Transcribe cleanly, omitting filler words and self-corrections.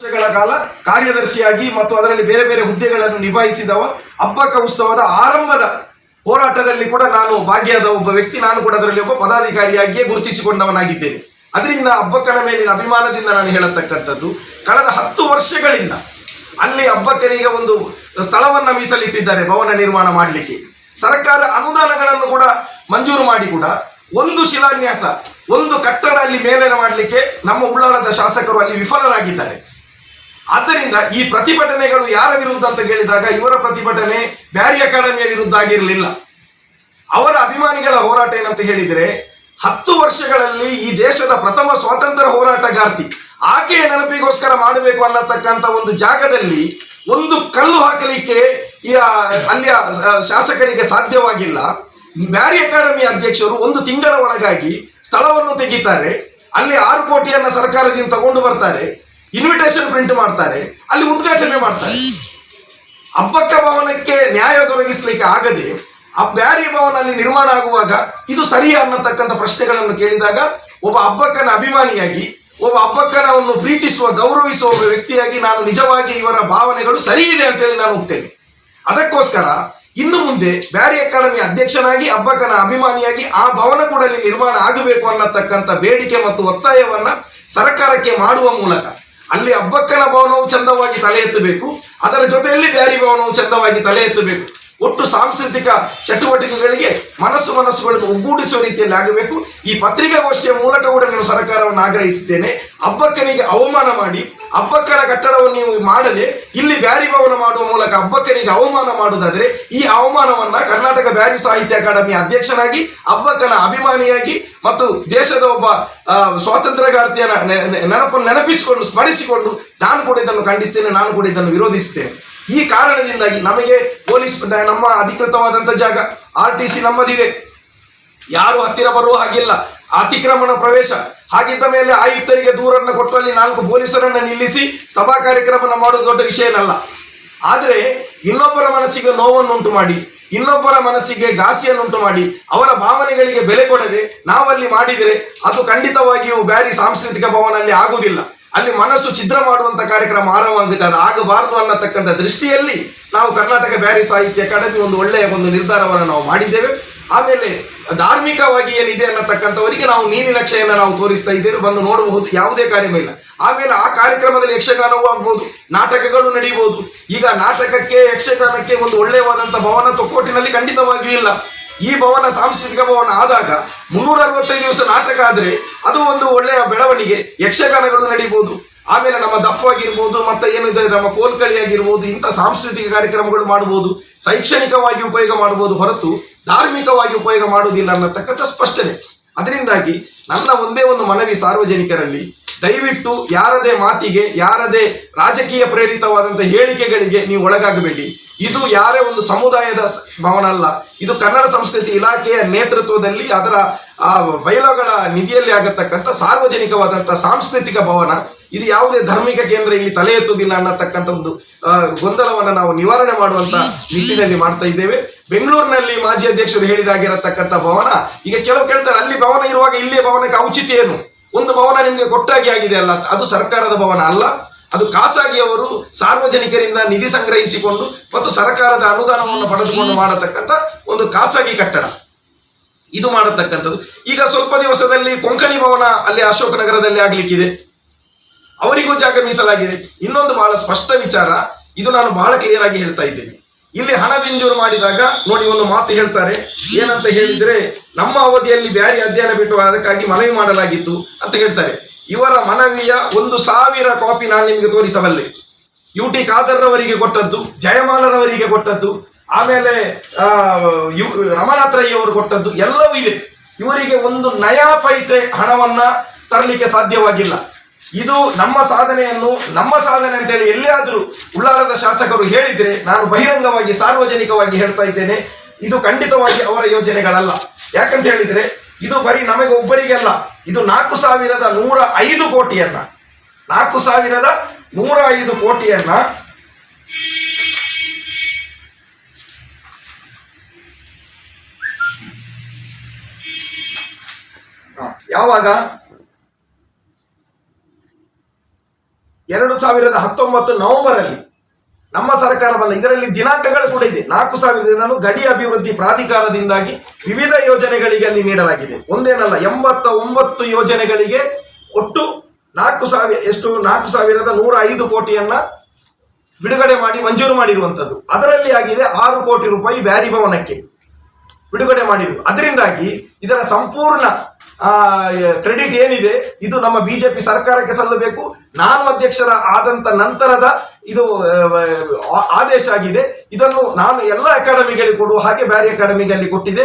ವರ್ಷಗಳ ಕಾಲ ಕಾರ್ಯದರ್ಶಿಯಾಗಿ ಮತ್ತು ಅದರಲ್ಲಿ ಬೇರೆ ಬೇರೆ ಹುದ್ದೆಗಳನ್ನು ನಿಭಾಯಿಸಿದವ. ಅಬ್ಬಕ್ಕ ಉತ್ಸವದ ಆರಂಭದ ಹೋರಾಟದಲ್ಲಿ ಕೂಡ ನಾನು ಭಾಗಿಯಾದ ಒಬ್ಬ ವ್ಯಕ್ತಿ. ನಾನು ಕೂಡ ಅದರಲ್ಲಿ ಒಬ್ಬ ಪದಾಧಿಕಾರಿಯಾಗಿಯೇ ಗುರುತಿಸಿಕೊಂಡವನಾಗಿದ್ದೇನೆ. ಅದರಿಂದ ಅಬ್ಬಕ್ಕನ ಮೇಲಿನ ಅಭಿಮಾನದಿಂದ ನಾನು ಹೇಳತಕ್ಕಂಥದ್ದು, ಕಳೆದ 10 ವರ್ಷಗಳಿಂದ ಅಲ್ಲಿ ಅಬ್ಬಕ್ಕನಿಗೆ ಒಂದು ಸ್ಥಳವನ್ನು ಮೀಸಲಿಟ್ಟಿದ್ದಾರೆ ಭವನ ನಿರ್ಮಾಣ ಮಾಡಲಿಕ್ಕೆ. ಸರ್ಕಾರ ಅನುದಾನಗಳನ್ನು ಕೂಡ ಮಂಜೂರು ಮಾಡಿ ಕೂಡ ಒಂದು ಶಿಲಾನ್ಯಾಸ, ಒಂದು ಕಟ್ಟಡ ಅಲ್ಲಿ ಮೇಲೆ ಮಾಡಲಿಕ್ಕೆ ನಮ್ಮ ಉಳ್ಳಾಳದ ಶಾಸಕರು ಅಲ್ಲಿ ವಿಫಲರಾಗಿದ್ದಾರೆ. ಆದ್ದರಿಂದ ಈ ಪ್ರತಿಭಟನೆಗಳು ಯಾರ ವಿರುದ್ಧ ಅಂತ ಕೇಳಿದಾಗ ಇವರ ಪ್ರತಿಭಟನೆ ಬ್ಯಾರಿ ಅಕಾಡೆಮಿಯ ವಿರುದ್ಧ ಆಗಿರಲಿಲ್ಲ. ಅವರ ಅಭಿಮಾನಿಗಳ ಹೋರಾಟ ಏನಂತ ಹೇಳಿದರೆ, 10 ವರ್ಷಗಳಲ್ಲಿ ಈ ದೇಶದ ಪ್ರಥಮ ಸ್ವಾತಂತ್ರ್ಯ ಹೋರಾಟಗಾರ್ತಿ ಆಕೆಯ ನೆನಪಿಗೋಸ್ಕರ ಮಾಡಬೇಕು ಅನ್ನತಕ್ಕಂಥ ಒಂದು ಜಾಗದಲ್ಲಿ ಒಂದು ಕಲ್ಲು ಹಾಕಲಿಕ್ಕೆ ಅಲ್ಲಿಯ ಶಾಸಕರಿಗೆ ಸಾಧ್ಯವಾಗಿಲ್ಲ. ಬ್ಯಾರಿ ಅಕಾಡೆಮಿ ಅಧ್ಯಕ್ಷರು 1 ತಿಂಗಳ ಒಳಗಾಗಿ ಸ್ಥಳವನ್ನು ತೆಗಿತಾರೆ. ಅಲ್ಲಿ 6 ಕೋಟಿಯನ್ನ ಸರ್ಕಾರದಿಂದ ತಗೊಂಡು ಬರ್ತಾರೆ, ಇನ್ವಿಟೇಷನ್ ಪ್ರಿಂಟ್ ಮಾಡ್ತಾರೆ, ಅಲ್ಲಿ ಉದ್ಘಾಟನೆ ಮಾಡ್ತಾರೆ. ಅಬ್ಬಕ್ಕ ಭವನಕ್ಕೆ ನ್ಯಾಯ ದೊರಕಿಸಲಿಕ್ಕೆ ಆಗದೆ ಆ ಬ್ಯಾರಿ ಭವನ ಅಲ್ಲಿ ನಿರ್ಮಾಣ ಆಗುವಾಗ ಇದು ಸರಿಯಾ ಅನ್ನತಕ್ಕಂಥ ಪ್ರಶ್ನೆಗಳನ್ನು ಕೇಳಿದಾಗ ಒಬ್ಬ ಅಬ್ಬಕ್ಕನ ಅಭಿಮಾನಿಯಾಗಿ, ಒಬ್ಬ ಅಬ್ಬಕ್ಕನವನ್ನು ಪ್ರೀತಿಸುವ ಗೌರವಿಸುವ ಒಬ್ಬ ವ್ಯಕ್ತಿಯಾಗಿ ನಾನು ನಿಜವಾಗಿ ಇವರ ಭಾವನೆಗಳು ಸರಿ ಇದೆ ಅಂತೇಳಿ ನಾನು ಹೋಗ್ತೇನೆ. ಅದಕ್ಕೋಸ್ಕರ ಇನ್ನು ಮುಂದೆ ಬ್ಯಾರಿ ಅಕಾಡೆಮಿ ಅಧ್ಯಕ್ಷನಾಗಿ ಅಬ್ಬಕ್ಕನ ಅಭಿಮಾನಿಯಾಗಿ ಆ ಭವನ ಕೂಡ ಅಲ್ಲಿ ನಿರ್ಮಾಣ ಆಗಬೇಕು ಅನ್ನತಕ್ಕಂಥ ಬೇಡಿಕೆ ಮತ್ತು ಒತ್ತಾಯವನ್ನ ಸರ್ಕಾರಕ್ಕೆ ಮಾಡುವ ಮೂಲಕ ಅಲ್ಲಿ ಅಬ್ಬಕ್ಕನ ಭವನವು ಚಂದವಾಗಿ ತಲೆ ಎತ್ತಬೇಕು, ಅದರ ಜೊತೆಯಲ್ಲಿ ಬ್ಯಾರಿ ಭವನವು ಚಂದವಾಗಿ ತಲೆ ಎತ್ತಬೇಕು. ಒಟ್ಟು ಸಾಂಸ್ಕೃತಿಕ ಚಟುವಟಿಕೆಗಳಿಗೆ ಮನಸ್ಸುಗಳನ್ನು ಒಗ್ಗೂಡಿಸುವ ರೀತಿಯಲ್ಲಿ ಆಗಬೇಕು. ಈ ಪತ್ರಿಕಾಗೋಷ್ಠಿಯ ಮೂಲಕ ಕೂಡ ನಾನು ಸರ್ಕಾರವನ್ನು ಆಗ್ರಹಿಸುತ್ತೇನೆ. ಅಬ್ಬಕ್ಕನಿಗೆ ಅವಮಾನ ಮಾಡಿ ಅಬ್ಬಕ್ಕನ ಕಟ್ಟಡವನ್ನು ನೀವು ಮಾಡದೆ ಇಲ್ಲಿ ಬ್ಯಾರಿ ಭವನ ಮಾಡುವ ಮೂಲಕ ಅಬ್ಬಕ್ಕನಿಗೆ ಅವಮಾನ ಮಾಡುವುದಾದರೆ ಈ ಅವಮಾನವನ್ನ ಕರ್ನಾಟಕ ಬ್ಯಾರಿ ಸಾಹಿತ್ಯ ಅಕಾಡೆಮಿ ಅಧ್ಯಕ್ಷನಾಗಿ, ಅಬ್ಬಕ್ಕನ ಅಭಿಮಾನಿಯಾಗಿ ಮತ್ತು ದೇಶದ ಒಬ್ಬ ಸ್ವಾತಂತ್ರ್ಯಗಾರ್ತಿಯ ನೆನಪಿಸಿಕೊಂಡು ಸ್ಮರಿಸಿಕೊಂಡು ನಾನು ಕೂಡ ಇದನ್ನು ಖಂಡಿಸ್ತೇನೆ, ನಾನು ಕೂಡ ಇದನ್ನು ವಿರೋಧಿಸುತ್ತೇನೆ. ಈ ಕಾರಣದಿಂದಾಗಿ ನಮಗೆ ಪೊಲೀಸ್ ನಮ್ಮ ಅಧಿಕೃತವಾದಂಥ ಜಾಗ RTC ನಮ್ಮದಿದೆ, ಯಾರು ಹತ್ತಿರ ಬರುವ ಹಾಗಿಲ್ಲ, ಅತಿಕ್ರಮಣ ಪ್ರವೇಶ. ಹಾಗಿದ್ದ ಮೇಲೆ ಆಯುಕ್ತರಿಗೆ ದೂರನ್ನು ಕೊಟ್ಟು ಅಲ್ಲಿ 4 ಪೊಲೀಸರನ್ನು ನಿಲ್ಲಿಸಿ ಸಭಾ ಕಾರ್ಯಕ್ರಮ ಮಾಡೋದು ದೊಡ್ಡ ವಿಷಯನಲ್ಲ. ಆದರೆ ಇನ್ನೊಬ್ಬರ ಮನಸ್ಸಿಗೆ ನೋವನ್ನುಂಟು ಮಾಡಿ, ಇನ್ನೊಬ್ಬರ ಮನಸ್ಸಿಗೆ ಘಾಸಿಯನ್ನುಂಟು ಮಾಡಿ, ಅವರ ಭಾವನೆಗಳಿಗೆ ಬೆಲೆ ಕೊಡದೆ ನಾವಲ್ಲಿ ಮಾಡಿದರೆ ಅದು ಖಂಡಿತವಾಗಿಯೂ ಬ್ಯಾರಿ ಸಾಂಸ್ಕೃತಿಕ ಭವನಲ್ಲಿ ಆಗುವುದಿಲ್ಲ. ಅಲ್ಲಿ ಮನಸ್ಸು ಛಿದ್ರ ಮಾಡುವಂತ ಕಾರ್ಯಕ್ರಮ ಆರಂಭವಾಗುತ್ತೆ. ಅದು ಆಗಬಾರದು ಅನ್ನತಕ್ಕಂಥ ದೃಷ್ಟಿಯಲ್ಲಿ ನಾವು ಕರ್ನಾಟಕ ಬ್ಯಾರಿ ಸಾಹಿತ್ಯ ಅಕಾಡೆಮಿ ಒಂದು ಒಳ್ಳೆಯ ಒಂದು ನಿರ್ಧಾರವನ್ನು ನಾವು ಮಾಡಿದ್ದೇವೆ. ಆಮೇಲೆ ಧಾರ್ಮಿಕವಾಗಿ ಏನಿದೆ ಅನ್ನತಕ್ಕಂಥವರಿಗೆ ನಾವು ನೀಲಿ ನಕ್ಷೆಯನ್ನು ನಾವು ತೋರಿಸ್ತಾ ಇದ್ದೇವೆ, ಬಂದು ನೋಡಬಹುದು, ಯಾವುದೇ ಕಾರ್ಯಕ್ರಮ ಇಲ್ಲ. ಆಮೇಲೆ ಆ ಕಾರ್ಯಕ್ರಮದಲ್ಲಿ ಯಕ್ಷಗಾನವೂ ಆಗ್ಬೋದು, ನಾಟಕಗಳು ನಡೀಬಹುದು. ಈಗ ನಾಟಕಕ್ಕೆ ಯಕ್ಷಗಾನಕ್ಕೆ ಒಂದು ಒಳ್ಳೆಯವಾದಂಥ ಭವನ ತೊಕ್ಕೋಟಿನಲ್ಲಿ ಖಂಡಿತವಾಗಿಯೂ ಇಲ್ಲ. ಈ ಭವನ ಸಾಂಸ್ಕೃತಿಕ ಭವನ ಆದಾಗ 365 ದಿವಸ ನಾಟಕ ಆದರೆ ಅದು ಒಂದು ಒಳ್ಳೆಯ ಬೆಳವಣಿಗೆ. ಯಕ್ಷಗಾನಗಳು ನಡೀಬಹುದು, ಆಮೇಲೆ ನಮ್ಮ ದಫ್ ಆಗಿರ್ಬೋದು, ಮತ್ತೆ ಏನಿದೆ ನಮ್ಮ ಕೋಲ್ಕಳಿ ಆಗಿರ್ಬೋದು, ಇಂಥ ಸಾಂಸ್ಕೃತಿಕ ಕಾರ್ಯಕ್ರಮಗಳು ಮಾಡಬಹುದು, ಶೈಕ್ಷಣಿಕವಾಗಿ ಉಪಯೋಗ ಮಾಡಬಹುದು, ಹೊರತು ಧಾರ್ಮಿಕವಾಗಿ ಉಪಯೋಗ ಮಾಡುವುದಿಲ್ಲ ಅನ್ನತಕ್ಕಂಥ ಸ್ಪಷ್ಟನೆ. ಅದರಿಂದಾಗಿ ನನ್ನ ಒಂದೇ ಒಂದು ಮನವಿ ಸಾರ್ವಜನಿಕರಲ್ಲಿ, ದಯವಿಟ್ಟು ಯಾರದೇ ಮಾತಿಗೆ, ಯಾರದೇ ರಾಜಕೀಯ ಪ್ರೇರಿತವಾದಂಥ ಹೇಳಿಕೆಗಳಿಗೆ ನೀವು ಒಳಗಾಗಬೇಡಿ. ಇದು ಯಾರೇ ಒಂದು ಸಮುದಾಯದ ಭವನ ಅಲ್ಲ, ಇದು ಕನ್ನಡ ಸಂಸ್ಕೃತಿ ಇಲಾಖೆಯ ನೇತೃತ್ವದಲ್ಲಿ ಅದರ ಬಯಲುಗಳ ನಿಧಿಯಲ್ಲಿ ಆಗತಕ್ಕಂಥ ಸಾರ್ವಜನಿಕವಾದಂಥ ಸಾಂಸ್ಕೃತಿಕ ಭವನ. ಇದು ಯಾವುದೇ ಧಾರ್ಮಿಕ ಕೇಂದ್ರ ಇಲ್ಲಿ ತಲೆ ಎತ್ತುವುದಿಲ್ಲ ಅನ್ನತಕ್ಕಂಥ ಒಂದು ಗೊಂದಲವನ್ನು ನಾವು ನಿವಾರಣೆ ಮಾಡುವಂತ ನಿಟ್ಟಿನಲ್ಲಿ ಮಾಡ್ತಾ ಇದ್ದೇವೆ. ಬೆಂಗಳೂರಿನಲ್ಲಿ ಮಾಜಿ ಅಧ್ಯಕ್ಷರು ಹೇಳಿದಾಗಿರತಕ್ಕಂಥ ಭವನ, ಈಗ ಕೆಲವು ಕೇಳ್ತಾರೆ ಅಲ್ಲಿ ಭವನ ಇರುವಾಗ ಇಲ್ಲಿಯ ಭವನಕ್ಕೆ ಔಚಿತ್ಯ ಏನು? ಒಂದು ಭವನ ನಿಮಗೆ ಕೊಟ್ಟಾಗಿ ಆಗಿದೆ ಅಲ್ಲ, ಅದು ಸರ್ಕಾರದ ಭವನ ಅಲ್ಲ, ಅದು ಖಾಸಗಿ ಅವರು ಸಾರ್ವಜನಿಕರಿಂದ ನಿಧಿ ಸಂಗ್ರಹಿಸಿಕೊಂಡು ಮತ್ತು ಸರ್ಕಾರದ ಅನುದಾನವನ್ನು ಪಡೆದುಕೊಂಡು ಮಾಡತಕ್ಕಂಥ ಒಂದು ಖಾಸಗಿ ಕಟ್ಟಡ ಇದು ಮಾಡತಕ್ಕಂಥದ್ದು. ಈಗ ಸ್ವಲ್ಪ ದಿವಸದಲ್ಲಿ ಕೊಂಕಣಿ ಭವನ ಅಲ್ಲಿ ಅಶೋಕನಗರದಲ್ಲಿ ಆಗ್ಲಿಕ್ಕಿದೆ, ಅವರಿಗೂ ಜಾಗ ಮೀಸಲಾಗಿದೆ. ಇನ್ನೊಂದು ಬಹಳ ಸ್ಪಷ್ಟ ವಿಚಾರ, ಇದು ನಾನು ಬಹಳ ಕ್ಲಿಯರ್ ಆಗಿ ಹೇಳ್ತಾ ಇದ್ದೇನೆ. ಇಲ್ಲಿ ಹಣ ಮಂಜೂರು ಮಾಡಿದಾಗ ನೋಡಿ ಒಂದು ಮಾತು ಹೇಳ್ತಾರೆ, ಏನಂತ ಹೇಳಿದ್ರೆ, ನಮ್ಮ ಅವಧಿಯಲ್ಲಿ ಬ್ಯಾರಿ ಅಧ್ಯಯನ ಬಿಟ್ಟು ಅದಕ್ಕಾಗಿ ಮನವಿ ಮಾಡಲಾಗಿತ್ತು ಅಂತ ಹೇಳ್ತಾರೆ. ಇವರ ಮನವಿಯ 1000 ಕಾಪಿ ನಾನು ನಿಮಗೆ ತೋರಿಸಬಲ್ಲೆ. UT ಖಾದರ್ ರವರಿಗೆ ಕೊಟ್ಟದ್ದು, ಜಯಮಾಲರವರಿಗೆ ಕೊಟ್ಟದ್ದು, ಆಮೇಲೆ ರಮನಾಥ್ ರೈ ಅವರು ಕೊಟ್ಟದ್ದು ಎಲ್ಲವೂ ಇದೆ. ಇವರಿಗೆ ಒಂದು ನಯಾ ಪೈಸೆ ಹಣವನ್ನ ತರಲಿಕ್ಕೆ ಸಾಧ್ಯವಾಗಿಲ್ಲ. ಇದು ನಮ್ಮ ಸಾಧನೆ ಅಂತೇಳಿ ಎಲ್ಲಿಯಾದರೂ ಉಳ್ಳಾಳದ ಶಾಸಕರು ಹೇಳಿದ್ರೆ ನಾನು ಬಹಿರಂಗವಾಗಿ ಸಾರ್ವಜನಿಕವಾಗಿ ಹೇಳ್ತಾ ಇದ್ದೇನೆ, ಇದು ಖಂಡಿತವಾಗಿ ಅವರ ಯೋಜನೆಗಳಲ್ಲ. ಯಾಕಂತ ಹೇಳಿದ್ರೆ ಇದು ಬರೀ ನಮಗೆ ಒಬ್ಬರಿಗೆ ಅಲ್ಲ, ಇದು 4105 ಕೋಟಿಯನ್ನ 4105 ಕೋಟಿಯನ್ನ ಯಾವಾಗ 2019 ನವೆಂಬರ್ ಅಲ್ಲಿ ನಮ್ಮ ಸರ್ಕಾರ ಬಂದ, ಇದರಲ್ಲಿ ದಿನಾಂಕಗಳು ಕೂಡ ಇದೆ. 4,000 ಗಡಿ ಅಭಿವೃದ್ಧಿ ಪ್ರಾಧಿಕಾರದಿಂದಾಗಿ ವಿವಿಧ ಯೋಜನೆಗಳಿಗೆ ಅಲ್ಲಿ ನೀಡಲಾಗಿದೆ. ಒಂದೇನಲ್ಲ, 89 ಯೋಜನೆಗಳಿಗೆ ಒಟ್ಟು 4,105 ಕೋಟಿಯನ್ನ ಬಿಡುಗಡೆ ಮಾಡಿ ಮಂಜೂರು ಮಾಡಿರುವಂತದ್ದು. ಅದರಲ್ಲಿ ಆಗಿದೆ 6 ಕೋಟಿ ರೂಪಾಯಿ ಬ್ಯಾರಿ ಭವನಕ್ಕೆ ಬಿಡುಗಡೆ ಮಾಡಿರುವುದು. ಅದರಿಂದಾಗಿ ಇದರ ಸಂಪೂರ್ಣ ಕ್ರೆಡಿಟ್ ಏನಿದೆ ಇದು ನಮ್ಮ ಬಿಜೆಪಿ ಸರ್ಕಾರಕ್ಕೆ ಸಲ್ಲಬೇಕು. ನಾನು ಅಧ್ಯಕ್ಷರ ಆದಂತ ನಂತರದ ಇದು ಆದೇಶ ಆಗಿದೆ. ಇದನ್ನು ನಾನು ಎಲ್ಲ ಅಕಾಡೆಮಿಗಳಿಗೆ ಕೊಡುವ ಹಾಗೆ ಬ್ಯಾರಿ ಅಕಾಡೆಮಿಗೆ ಅಲ್ಲಿ ಕೊಟ್ಟಿದೆ.